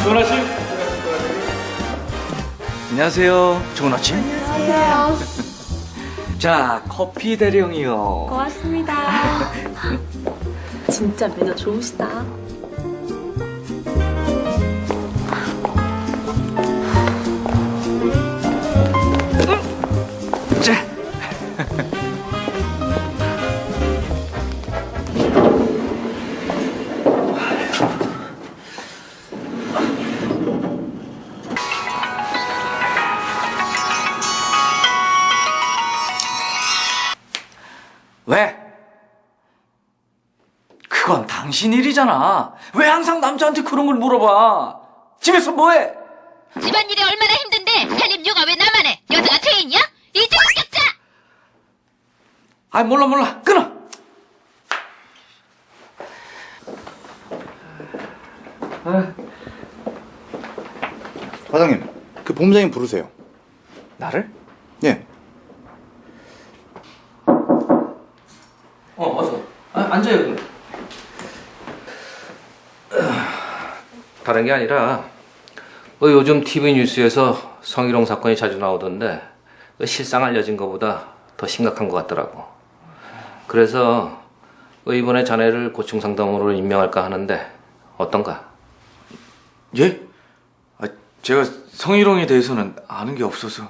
좋은 아침. 안녕하세요. 좋은 아침. 안녕하세요. 자, 커피 대령이요. 고맙습니다. 진짜 매너 좋으시다. 자. 왜? 그건 당신 일이잖아. 왜 항상 남자한테 그런 걸 물어봐? 집에서 뭐해? 집안일이 얼마나 힘든데 살림 육아 왜 나만 해? 여자가 죄인이야? 이제 합격자! 아, 몰라. 끊어. 과장님, 그 본부장님 부르세요. 나를? 예. 어서. 앉아요. 다른 게 아니라 요즘 TV 뉴스에서 성희롱 사건이 자주 나오던데 실상 알려진 것보다 더 심각한 것 같더라고. 그래서 이번에 자네를 고충 상담으로 임명할까 하는데 어떤가? 예? 제가 성희롱에 대해서는 아는 게 없어서.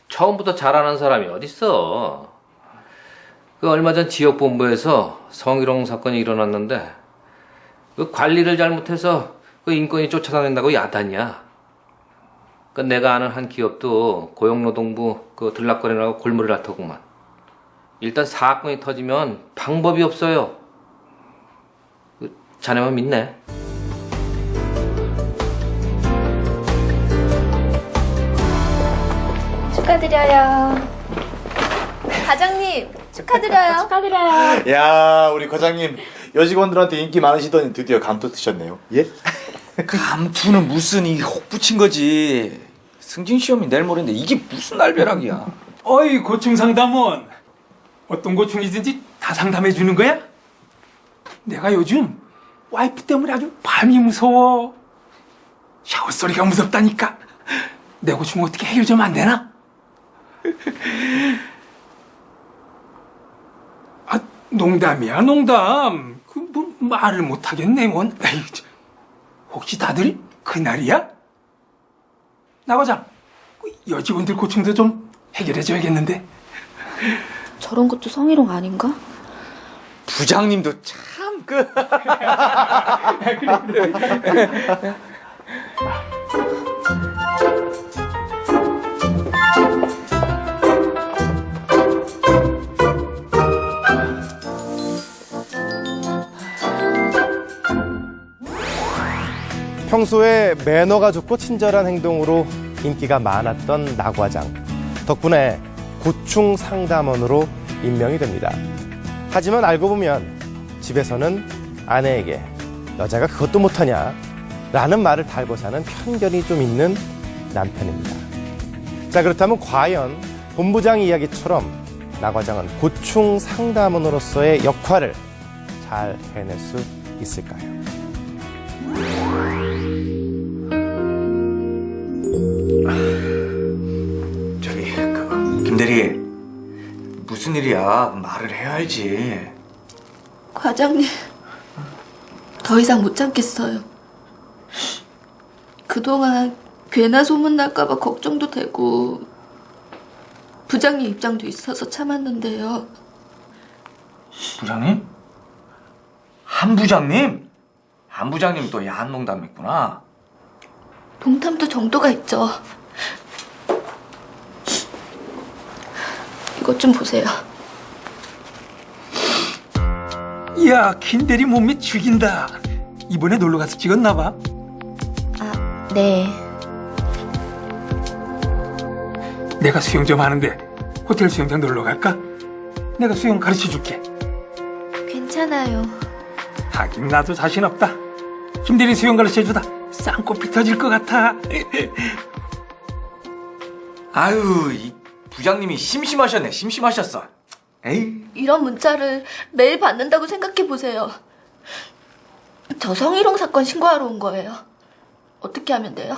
처음부터 잘 아는 사람이 어딨어. 얼마 전 지역본부에서 성희롱 사건이 일어났는데 관리를 잘못해서 인권이 쫓아다닌다고 야단이야. 내가 아는 한 기업도 고용노동부 들락거리라고 골머리를 앓더구만. 일단 사건이 터지면 방법이 없어요. 자네만 믿네. 축하드려요. 과장님, 축하드려요. 축하드려요. 야, 우리 과장님 여직원들한테 인기 많으시더니 드디어 감투 트셨네요. 예? 감투는 무슨 혹 붙인 거지. 승진 시험이 내일 모레인데 이게 무슨 날벼락이야. 어이, 고충 상담원. 어떤 고충이든지 다 상담해 주는 거야? 내가 요즘 와이프 때문에 아주 밤이 무서워. 샤워 소리가 무섭다니까. 내 고충 어떻게 해결 좀 안 되나? 아, 농담이야, 농담. 뭐 말을 못 하겠네, 원. 에이, 혹시 다들 그날이야? 나 과장, 여직원들 고충도 좀 해결해 줘야겠는데. 저런 것도 성희롱 아닌가? 부장님도 참 평소에 매너가 좋고 친절한 행동으로 인기가 많았던 나 과장. 덕분에 고충 상담원으로 임명이 됩니다. 하지만 알고 보면 집에서는 아내에게 여자가 그것도 못하냐 라는 말을 달고 사는 편견이 좀 있는 남편입니다. 자, 그렇다면 과연 본부장 이야기처럼 나 과장은 고충 상담원으로서의 역할을 잘 해낼 수 있을까요? 저기 김대리, 무슨 일이야? 말을 해야지. 과장님, 더 이상 못 참겠어요. 그동안 괜한 소문 날까봐 걱정도 되고 부장님 입장도 있어서 참았는데요. 부장님? 한 부장님? 한 부장님 또 야한 농담 했구나. 농담도 정도가 있죠. 이것 좀 보세요. 이야, 김대리 몸매 죽인다. 이번에 놀러 가서 찍었나 봐. 아, 네. 내가 수영 좀 하는데 호텔 수영장 놀러 갈까? 내가 수영 가르쳐 줄게. 괜찮아요. 하긴 나도 자신 없다. 김대리 수영 가르쳐 주다 쌍코피 터질 것 같아. 아유, 이 부장님이 심심하셨어. 에이. 이런 문자를 매일 받는다고 생각해 보세요. 저 성희롱 사건 신고하러 온 거예요. 어떻게 하면 돼요?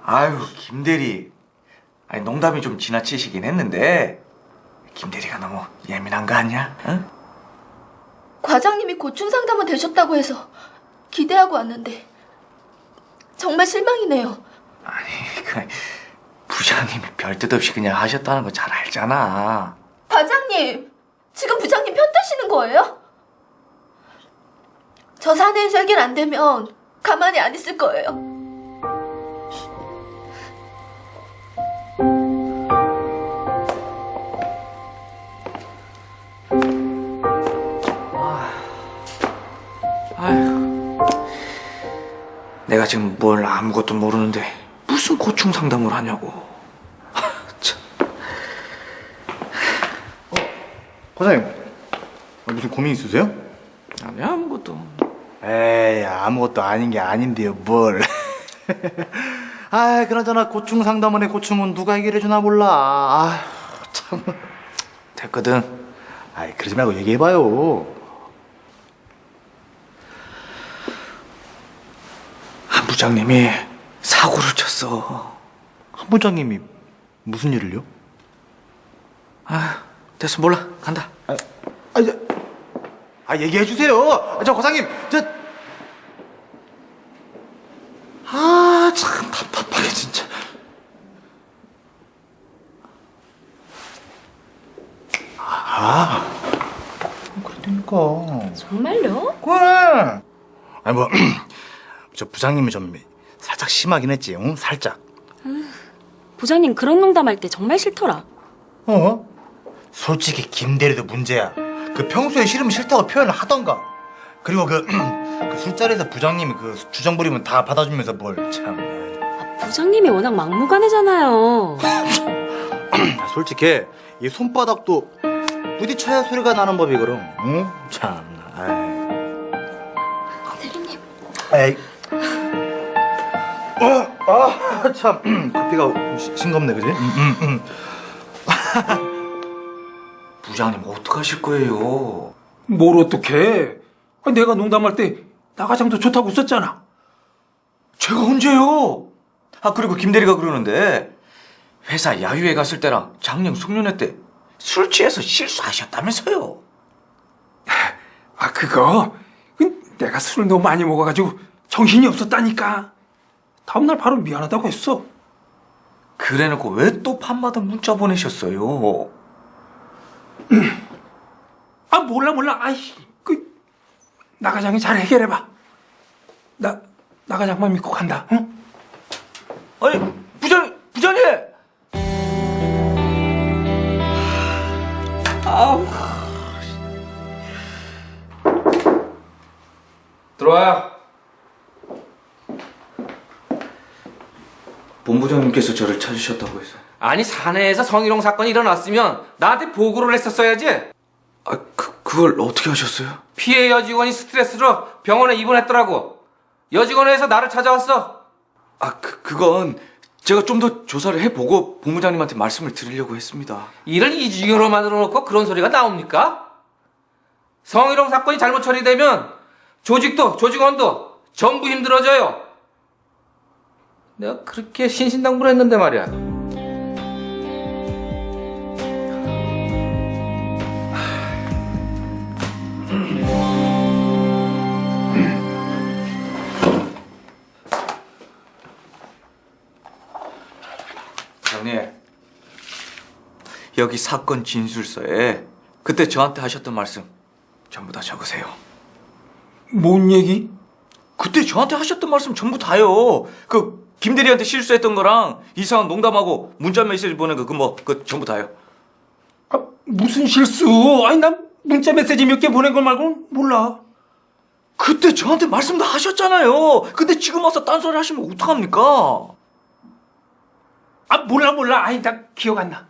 아유, 김대리. 아니, 농담이 좀 지나치시긴 했는데 김대리가 너무 예민한 거 아니야? 응? 과장님이 고충 상담원 되셨다고 해서 기대하고 왔는데 정말 실망이네요. 아니, 그 부장님이 별 뜻 없이 그냥 하셨다는 거 잘 알잖아. 과장님, 지금 부장님 편 드시는 거예요? 저 사내에서 해결 안 되면 가만히 안 있을 거예요. 아휴, 내가 지금 뭘 아무것도 모르는데 무슨 고충 상담을 하냐고. 참. 과장님, 무슨 고민 있으세요? 아니, 아무것도. 에이, 아무것도 아닌 게 아닌데요, 뭘. 아, 그나저나 고충 상담원의 고충은 누가 해결해 주나 몰라. 아, 참. 됐거든. 아이, 그러지 말고 얘기해봐요. 한 부장님이 사고를 쳤어. 한 부장님이 무슨 일을요? 아, 됐어, 몰라. 간다. 얘기해 주세요. 저 과장님, 참 답답하게 진짜. 그러니까. 정말요? 그래. 아니 뭐 저 부장님이 좀 살짝 심하긴 했지, 응? 살짝. 부장님 그런 농담할 때 정말 싫더라. 어? 솔직히 김대리도 문제야. 그 평소에 싫으면 싫다고 표현을 하던가. 그리고 그 술자리에서 부장님이 그 주정 부리면 다 받아주면서 뭘 참. 부장님이 워낙 막무가내잖아요. 솔직히 이 손바닥도 부딪혀야 소리가 나는 법이거든. 응? 참. 대리님. 에이. 참. 커피가 싱겁네, 그지? 부장님 어떡하실 거예요? 뭘 어떡해? 아니, 내가 농담할 때 나과장도 좋다고 썼잖아. 제가 언제요? 아, 그리고 김대리가 그러는데 회사 야유회 갔을 때랑 작년 송년회 때 술 취해서 실수하셨다면서요? 아, 그거 내가 술을 너무 많이 먹어가지고 정신이 없었다니까. 다음날 바로 미안하다고 했어. 그래놓고 왜 또 밤마다 문자 보내셨어요? 아, 몰라. 아이, 나과장이 잘 해결해봐. 나과장만 믿고 간다, 응? 아니, 부장님! 아우. 들어와요. 본부장님께서 저를 찾으셨다고 해서. 아니, 사내에서 성희롱 사건이 일어났으면 나한테 보고를 했었어야지. 아, 그걸 어떻게 하셨어요? 피해 여직원이 스트레스로 병원에 입원했더라고. 여직원회에서 나를 찾아왔어. 아, 그건 제가 좀 더 조사를 해보고 본부장님한테 말씀을 드리려고 했습니다. 일을 이중으로 만들어 놓고 그런 소리가 나옵니까? 성희롱 사건이 잘못 처리되면 조직도 조직원도 전부 힘들어져요. 내가 그렇게 신신당부를 했는데 말이야. 부장님, 여기 사건 진술서에 그때 저한테 하셨던 말씀 전부 다 적으세요. 뭔 얘기? 그때 저한테 하셨던 말씀 전부 다요. 그 김대리한테 실수했던 거랑 이상한 농담하고 문자 메시지 보낸 거 그거 전부 다요. 아, 무슨 실수? 아니, 난 문자 메시지 몇 개 보낸 거 말고는 몰라. 그때 저한테 말씀 다 하셨잖아요. 근데 지금 와서 딴소리 하시면 어떡합니까? 아, 몰라. 아니, 나 기억 안 나.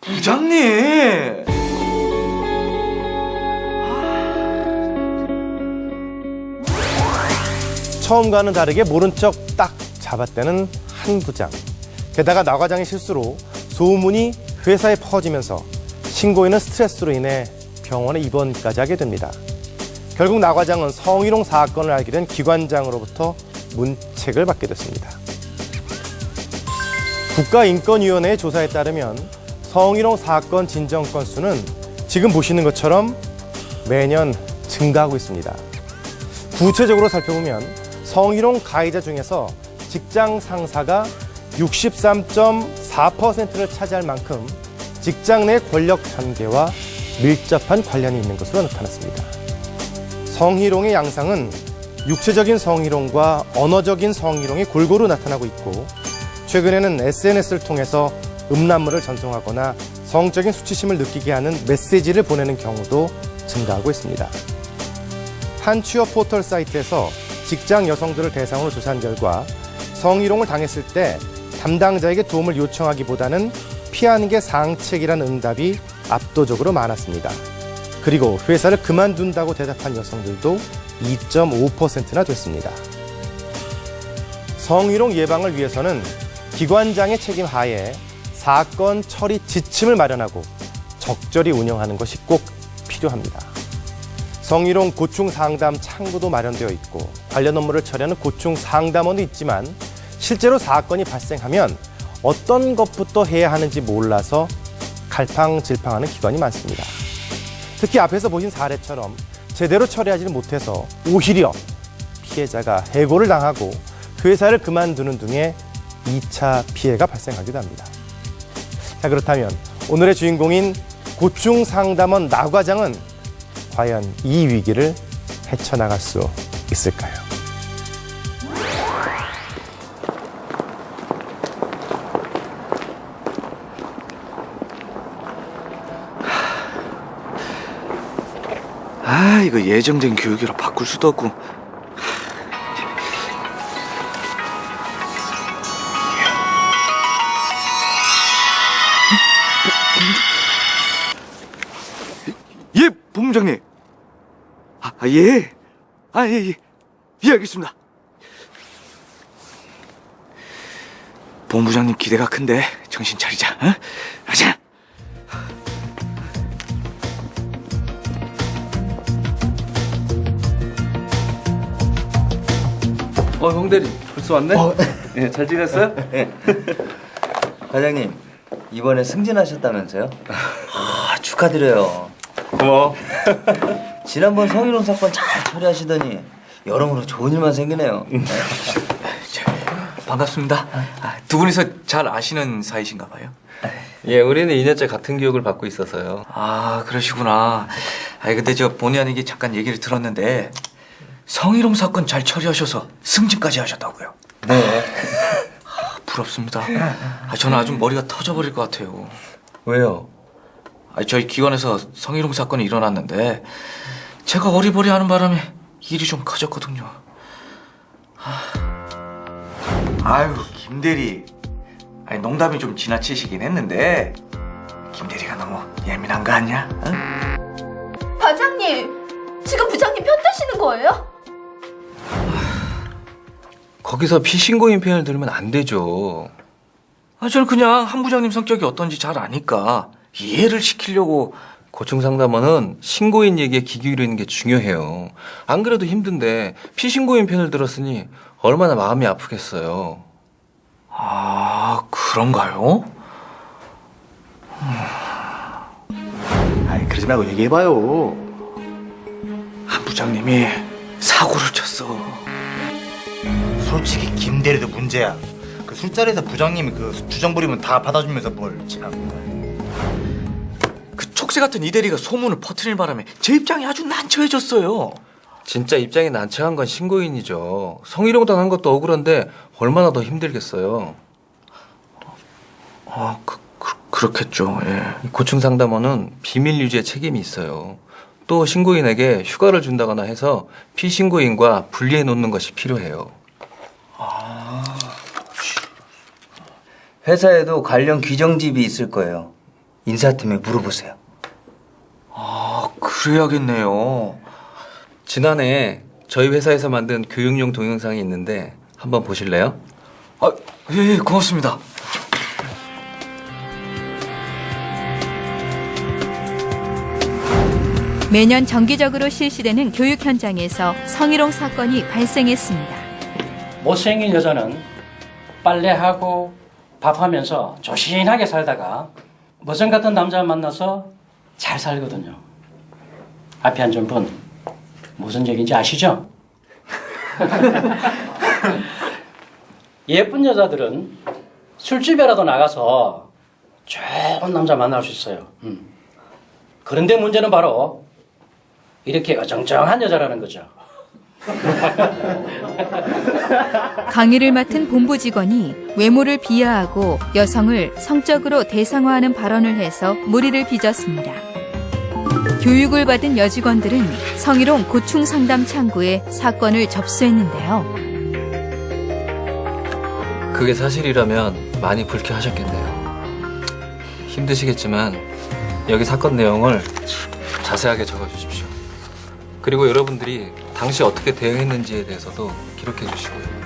부장님! 처음과는 다르게 모른 척 딱 잡아떼는 한 부장. 게다가 나과장의 실수로 소문이 회사에 퍼지면서 신고인은 스트레스로 인해 병원에 입원까지 하게 됩니다. 결국 나과장은 성희롱 사건을 알게 된 기관장으로부터 문책을 받게 됐습니다. 국가인권위원회의 조사에 따르면 성희롱 사건 진정 건수는 지금 보시는 것처럼 매년 증가하고 있습니다. 구체적으로 살펴보면 성희롱 가해자 중에서 직장 상사가 63.4%를 차지할 만큼 직장 내 권력 관계와 밀접한 관련이 있는 것으로 나타났습니다. 성희롱의 양상은 육체적인 성희롱과 언어적인 성희롱이 골고루 나타나고 있고, 최근에는 SNS를 통해서 음란물을 전송하거나 성적인 수치심을 느끼게 하는 메시지를 보내는 경우도 증가하고 있습니다. 한 취업 포털 사이트에서 직장 여성들을 대상으로 조사한 결과 성희롱을 당했을 때 담당자에게 도움을 요청하기보다는 피하는 게 상책이라는 응답이 압도적으로 많았습니다. 그리고 회사를 그만둔다고 대답한 여성들도 2.5%나 됐습니다. 성희롱 예방을 위해서는 기관장의 책임 하에 사건 처리 지침을 마련하고 적절히 운영하는 것이 꼭 필요합니다. 성희롱 고충 상담 창구도 마련되어 있고 관련 업무를 처리하는 고충 상담원도 있지만, 실제로 사건이 발생하면 어떤 것부터 해야 하는지 몰라서 갈팡질팡하는 기관이 많습니다. 특히 앞에서 보신 사례처럼 제대로 처리하지 못해서 오히려 피해자가 해고를 당하고 회사를 그만두는 등의 2차 피해가 발생하기도 합니다. 자, 그렇다면 오늘의 주인공인 고충 상담원 나 과장은 과연 이 위기를 헤쳐나갈 수 있을까요? 아, 이거 예정된 교육이라 바꿀 수도 없고. 예, 본부장님. 예. 예. 예, 알겠습니다. 본부장님 기대가 큰데 정신 차리자. 어? 가자. 형대리 벌써 왔네? 네, 잘 지냈어요? 과장님, 이번에 승진하셨다면서요? 축하드려요. 고마워. 지난번 성희롱 사건 잘 처리하시더니 여러모로 좋은 일만 생기네요. 반갑습니다. 두 분이서 잘 아시는 사이신가 봐요. 예, 우리는 2년째 같은 교육을 받고 있어서요. 아, 그러시구나. 근데 저 본의 아니게 잠깐 얘기를 들었는데 성희롱 사건 잘 처리하셔서 승진까지 하셨다고요. 네. 부럽습니다. 저는 아주 머리가 터져버릴 것 같아요. 왜요? 저희 기관에서 성희롱 사건이 일어났는데 제가 어리버리하는 바람에 일이 좀 커졌거든요. 아유, 김대리. 농담이 좀 지나치시긴 했는데 김대리가 너무 예민한 거 아니야? 응? 과장님, 지금 부장님 편 드시는 거예요? 거기서 피신고인 표현을 들으면 안 되죠. 저는 그냥 한 부장님 성격이 어떤지 잘 아니까 이해를 시키려고. 고충 상담원은 신고인 얘기에 귀 기울이는 게 중요해요. 안 그래도 힘든데 피신고인 편을 들었으니 얼마나 마음이 아프겠어요. 아, 그런가요? 그러지 말고 얘기해봐요. 한 부장님이 사고를 쳤어. 솔직히 김대리도 문제야. 그 술자리에서 부장님이 그 주정 부리면 다 받아주면서 뭘 참. 그 촉새 같은 이 대리가 소문을 퍼뜨릴 바람에 제 입장이 아주 난처해졌어요. 진짜 입장이 난처한 건 신고인이죠. 성희롱 당한 것도 억울한데 얼마나 더 힘들겠어요. 그렇겠죠. 예. 고충 상담원은 비밀 유지에 책임이 있어요. 또 신고인에게 휴가를 준다거나 해서 피신고인과 분리해 놓는 것이 필요해요. 회사에도 관련 규정집이 있을 거예요. 인사팀에 물어보세요. 그래야겠네요. 지난해 저희 회사에서 만든 교육용 동영상이 있는데 한번 보실래요? 예, 고맙습니다. 매년 정기적으로 실시되는 교육 현장에서 성희롱 사건이 발생했습니다. 못생긴 여자는 빨래하고 밥하면서 조신하게 살다가 머정 같은 남자 만나서 잘 살거든요. 앞에 앉은 분 무슨 얘기인지 아시죠? 예쁜 여자들은 술집에라도 나가서 좋은 남자 만날 수 있어요. 그런데 문제는 바로 이렇게 어정쩡한 여자라는 거죠. 강의를 맡은 본부 직원이 외모를 비하하고 여성을 성적으로 대상화하는 발언을 해서 무리를 빚었습니다. 교육을 받은 여직원들은 성희롱 고충 상담 창구에 사건을 접수했는데요. 그게 사실이라면 많이 불쾌하셨겠네요. 힘드시겠지만 여기 사건 내용을 자세하게 적어주십시오. 그리고 여러분들이 당시 어떻게 대응했는지에 대해서도 기록해 주시고요.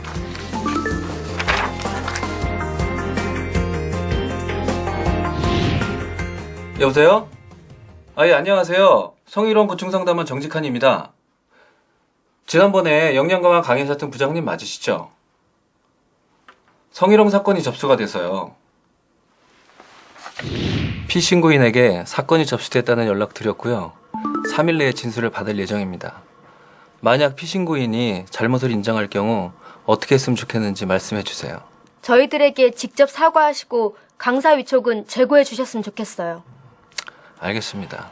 여보세요? 예, 안녕하세요. 성희롱 고충상담원 정직한입니다. 지난번에 영양강화 강의하셨던 부장님 맞으시죠? 성희롱 사건이 접수가 돼서요. 피신고인에게 사건이 접수됐다는 연락 드렸고요. 3일 내에 진술을 받을 예정입니다. 만약 피신고인이 잘못을 인정할 경우 어떻게 했으면 좋겠는지 말씀해 주세요. 저희들에게 직접 사과하시고 강사 위촉은 제고해 주셨으면 좋겠어요. 알겠습니다.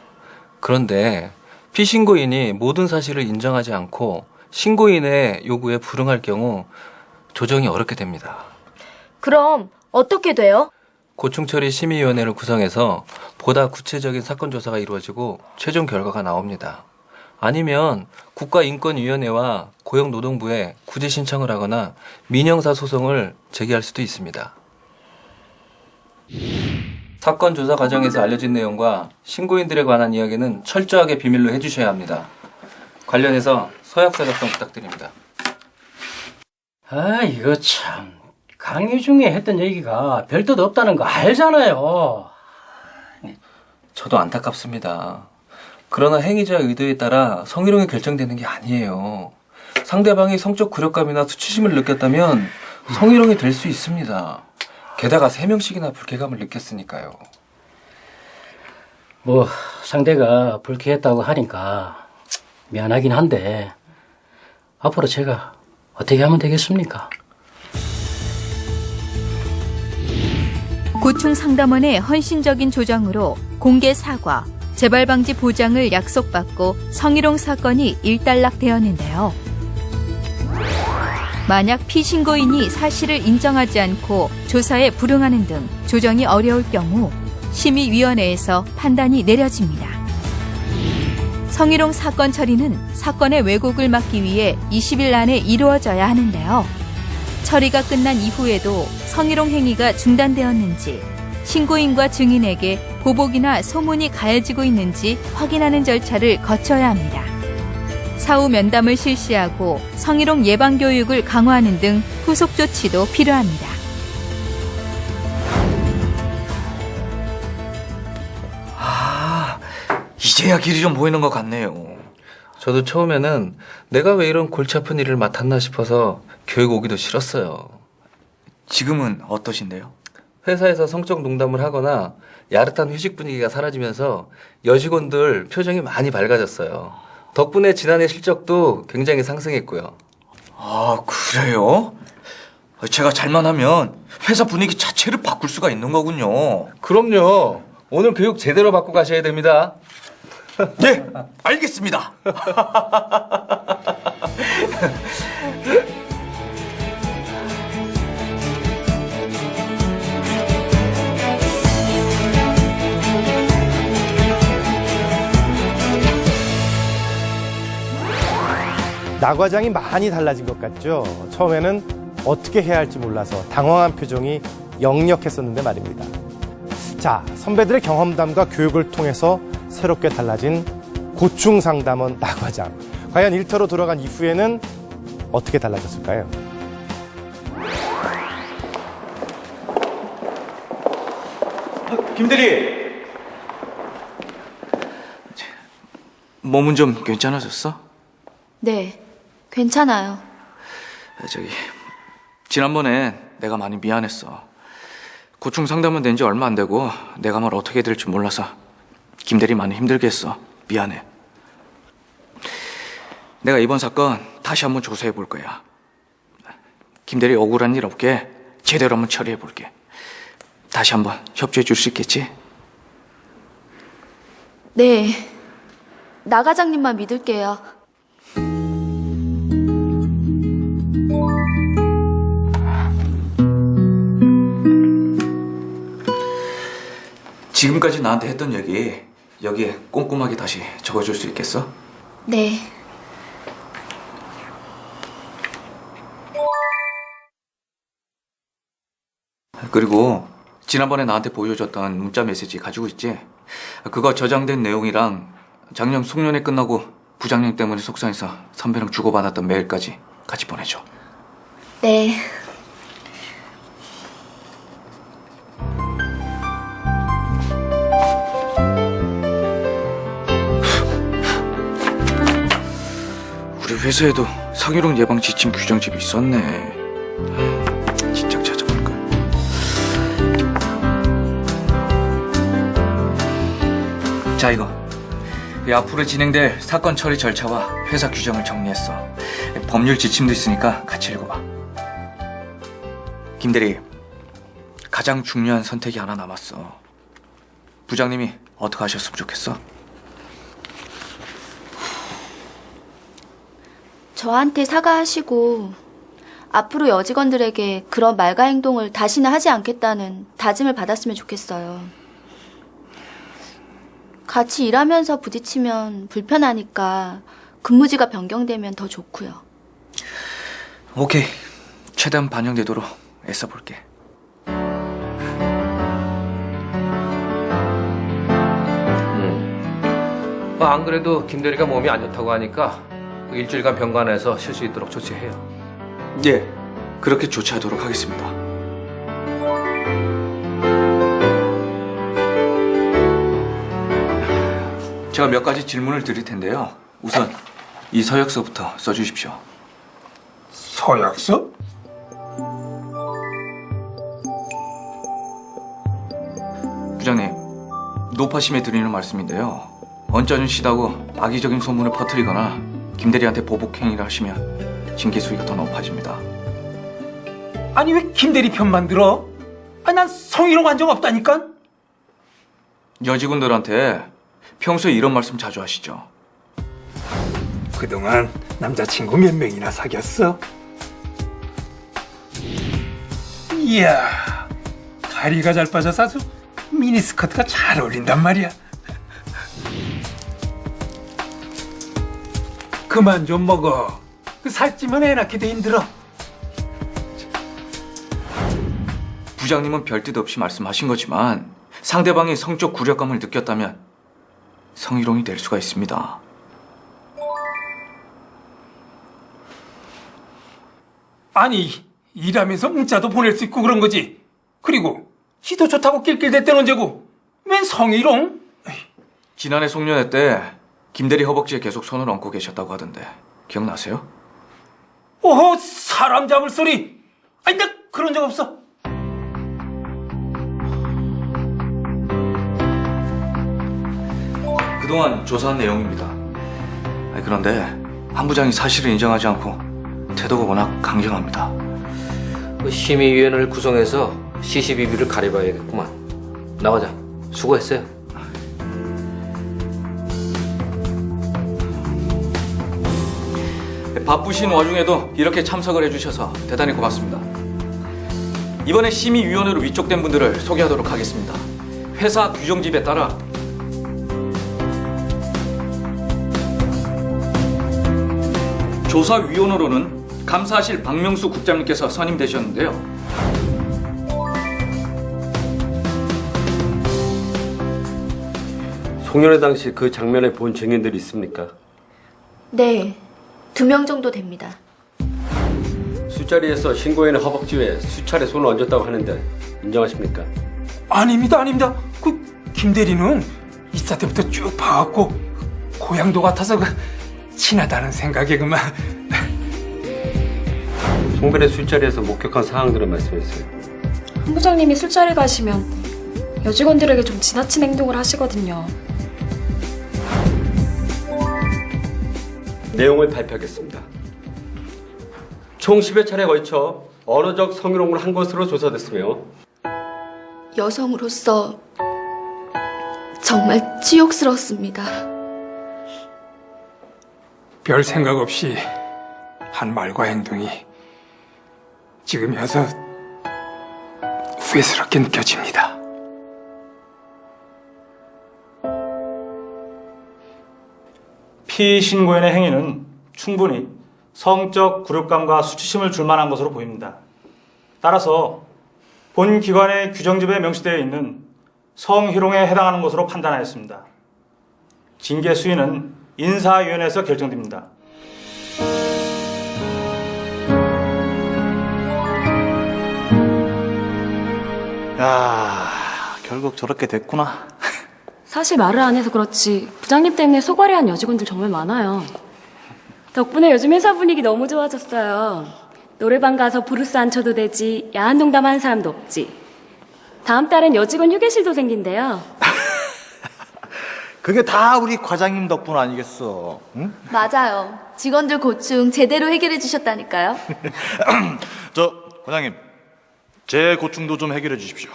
그런데 피신고인이 모든 사실을 인정하지 않고 신고인의 요구에 불응할 경우 조정이 어렵게 됩니다. 그럼 어떻게 돼요? 고충처리 심의위원회를 구성해서 보다 구체적인 사건 조사가 이루어지고 최종 결과가 나옵니다. 아니면 국가인권위원회와 고용노동부에 구제 신청을 하거나 민형사 소송을 제기할 수도 있습니다. 사건 조사 과정에서 알려진 내용과 신고인들에 관한 이야기는 철저하게 비밀로 해주셔야 합니다. 관련해서 서약서 작성 부탁드립니다. 아, 이거 참. 강의 중에 했던 얘기가 별 뜻 없다는 거 알잖아요. 저도 안타깝습니다. 그러나 행위자의 의도에 따라 성희롱이 결정되는 게 아니에요. 상대방이 성적 굴욕감이나 수치심을 느꼈다면 성희롱이 될 수 있습니다. 게다가 3명씩이나 불쾌감을 느꼈으니까요. 뭐 상대가 불쾌했다고 하니까 미안하긴 한데 앞으로 제가 어떻게 하면 되겠습니까? 고충 상담원의 헌신적인 조정으로 공개 사과, 재발 방지 보장을 약속받고 성희롱 사건이 일단락되었는데요. 만약 피신고인이 사실을 인정하지 않고 조사에 불응하는 등 조정이 어려울 경우 심의위원회에서 판단이 내려집니다. 성희롱 사건 처리는 사건의 왜곡을 막기 위해 20일 안에 이루어져야 하는데요. 처리가 끝난 이후에도 성희롱 행위가 중단되었는지 신고인과 증인에게 보복이나 소문이 가해지고 있는지 확인하는 절차를 거쳐야 합니다. 사후 면담을 실시하고 성희롱 예방 교육을 강화하는 등 후속 조치도 필요합니다. 아, 이제야 길이 좀 보이는 것 같네요. 저도 처음에는 내가 왜 이런 골치 아픈 일을 맡았나 싶어서 교육 오기도 싫었어요. 지금은 어떠신데요? 회사에서 성적 농담을 하거나 야릇한 회식 분위기가 사라지면서 여직원들 표정이 많이 밝아졌어요. 덕분에 지난해 실적도 굉장히 상승했고요. 아, 그래요? 제가 잘만 하면 회사 분위기 자체를 바꿀 수가 있는 거군요. 그럼요. 오늘 교육 제대로 받고 가셔야 됩니다. 네, 알겠습니다. 나 과장이 많이 달라진 것 같죠? 처음에는 어떻게 해야 할지 몰라서 당황한 표정이 역력했었는데 말입니다. 자, 선배들의 경험담과 교육을 통해서 새롭게 달라진 고충 상담원 나 과장. 과연 일터로 들어간 이후에는 어떻게 달라졌을까요? 김대리! 몸은 좀 괜찮아졌어? 네, 괜찮아요. 저기 지난번에 내가 많이 미안했어. 고충 상담은 된 지 얼마 안 되고 내가 뭘 어떻게 해야 될지 몰라서 김대리 많이 힘들게 했어. 미안해. 내가 이번 사건 다시 한번 조사해 볼 거야. 김대리 억울한 일 없게 제대로 한번 처리해 볼게. 다시 한번 협조해 줄 수 있겠지? 네. 나 과장님만 믿을게요. 지금까지 나한테 했던 얘기 여기에 꼼꼼하게 다시 적어줄 수 있겠어? 네. 그리고 지난번에 나한테 보여줬던 문자 메시지 가지고 있지? 그거 저장된 내용이랑 작년 송년회 끝나고 부장님 때문에 속상해서 선배랑 주고받았던 메일까지 같이 보내줘. 네. 우리 회사에도 성희롱 예방 지침 규정집이 있었네. 진작 찾아볼까. 자, 이거 이 앞으로 진행될 사건 처리 절차와 회사 규정을 정리했어. 법률 지침도 있으니까 같이 읽어봐. 김대리, 가장 중요한 선택이 하나 남았어. 부장님이 어떻게 하셨으면 좋겠어? 저한테 사과하시고 앞으로 여직원들에게 그런 말과 행동을 다시는 하지 않겠다는 다짐을 받았으면 좋겠어요. 같이 일하면서 부딪히면 불편하니까 근무지가 변경되면 더 좋고요. 오케이. 최대한 반영되도록 애써볼게. 안 그래도 김대리가 몸이 안 좋다고 하니까 일주일간 병관해서 쉴 수 있도록 조치해요. 예, 그렇게 조치하도록 하겠습니다. 제가 몇 가지 질문을 드릴 텐데요. 우선 이 서약서부터 써주십시오. 서약서? 부장님, 노파심에 드리는 말씀인데요. 언짢으시다고 악의적인 소문을 퍼뜨리거나 김대리한테 보복행위를 하시면 징계 수위가 더 높아집니다. 아니 왜 김대리 편만 들어? 아니 난 성희롱 한 적 없다니까? 여직원들한테 평소에 이런 말씀 자주 하시죠? 그동안 남자친구 몇 명이나 사귀었어? 이야, 다리가 잘 빠져서 아주 미니스커트가 잘 어울린단 말이야. 그만 좀 먹어. 그 살찌면 애 낳기도 힘들어. 부장님은 별뜻 없이 말씀하신 거지만 상대방이 성적 굴욕감을 느꼈다면 성희롱이 될 수가 있습니다. 아니, 일하면서 문자도 보낼 수 있고 그런 거지. 그리고 지도 좋다고 낄낄댔던 언제고 웬 성희롱? 지난해 송년회 때 김대리 허벅지에 계속 손을 얹고 계셨다고 하던데 기억나세요? 오호, 사람 잡을 소리. 아니 나 그런 적 없어. 그동안 조사한 내용입니다. 그런데 한 부장이 사실을 인정하지 않고 태도가 워낙 강경합니다. 심의위원회를 구성해서 CCBB를 가려봐야겠구만. 나가자. 수고했어요. 바쁘신 와중에도 이렇게 참석을 해주셔서 대단히 고맙습니다. 이번에 심의위원회로 위촉된 분들을 소개하도록 하겠습니다. 회사 규정집에 따라 조사위원으로는 감사실 박명수 국장님께서 선임되셨는데요. 송년회 당시 그 장면을 본 증인들이 있습니까? 네, 2명 정도 됩니다. 술자리에서 신고인의 허벅지 위에 수차례 손을 얹었다고 하는데 인정하십니까? 아닙니다, 아닙니다. 그 김대리는 이사 때부터 쭉 봐왔고 고향도 같아서 그 친하다는 생각에 그만. 송별의 술자리에서 목격한 상황들을 말씀해주세요. 한 부장님이 술자리 가시면 여직원들에게 좀 지나친 행동을 하시거든요. 내용을 발표하겠습니다. 총 10여 차례에 걸쳐 언어적 성희롱을 한 것으로 조사됐으며 여성으로서 정말 치욕스럽습니다. 별 생각 없이 한 말과 행동이 지금이 와서 후회스럽게 느껴집니다. 피신고인의 행위는 충분히 성적 굴욕감과 수치심을 줄 만한 것으로 보입니다. 따라서 본 기관의 규정집에 명시되어 있는 성희롱에 해당하는 것으로 판단하였습니다. 징계 수위는 인사위원회에서 결정됩니다. 야, 결국 저렇게 됐구나. 사실 말을 안 해서 그렇지 부장님 때문에 속앓이한 여직원들 정말 많아요. 덕분에 요즘 회사 분위기 너무 좋아졌어요. 노래방 가서 브루스 안 쳐도 되지, 야한 농담 하는 사람도 없지. 다음 달엔 여직원 휴게실도 생긴대요. 그게 다 우리 과장님 덕분 아니겠어? 응? 맞아요. 직원들 고충 제대로 해결해 주셨다니까요. 저 과장님, 제 고충도 좀 해결해 주십시오.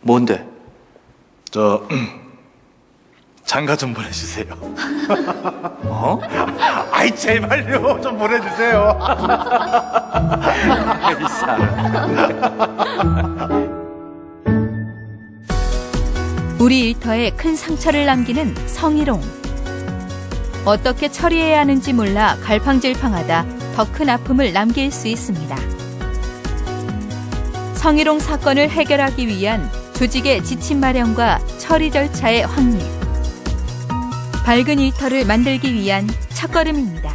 뭔데? 저 장가 좀 보내주세요. 어? 아이 제발요, 좀 보내주세요. 우리 일터에 큰 상처를 남기는 성희롱. 어떻게 처리해야 하는지 몰라 갈팡질팡하다 더 큰 아픔을 남길 수 있습니다. 성희롱 사건을 해결하기 위한 조직의 지침 마련과 처리 절차의 확립. 밝은 일터를 만들기 위한 첫걸음입니다.